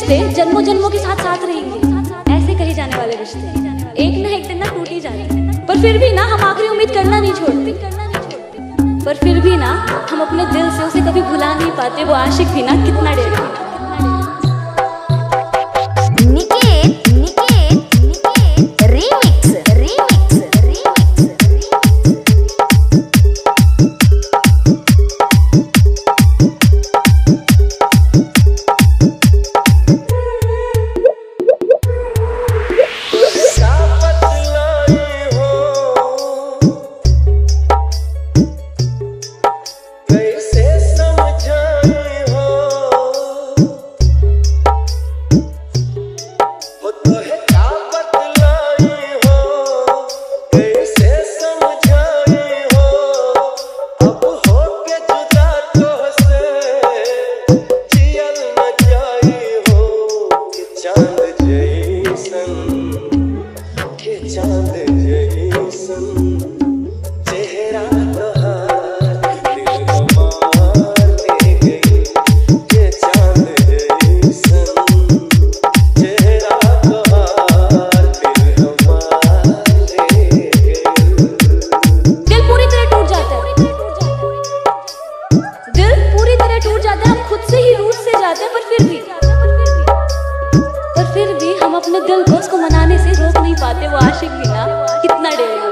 रिश्ते जन्मों जन्मों के साथ साथ रहेंगे, ऐसे कहे जाने वाले रिश्ते एक ना एक दिन ना टूट ही जाते। पर फिर भी ना हम आखिरी उम्मीद करना नहीं छोड़ते। पर फिर भी ना हम अपने दिल से उसे कभी भुला नहीं पाते। वो आशिक भी ना कितना डेरे। पर फिर भी हम अपने दिल को उसको मनाने से रोक नहीं पाते। वो आशिक भी ना कितना डेरे।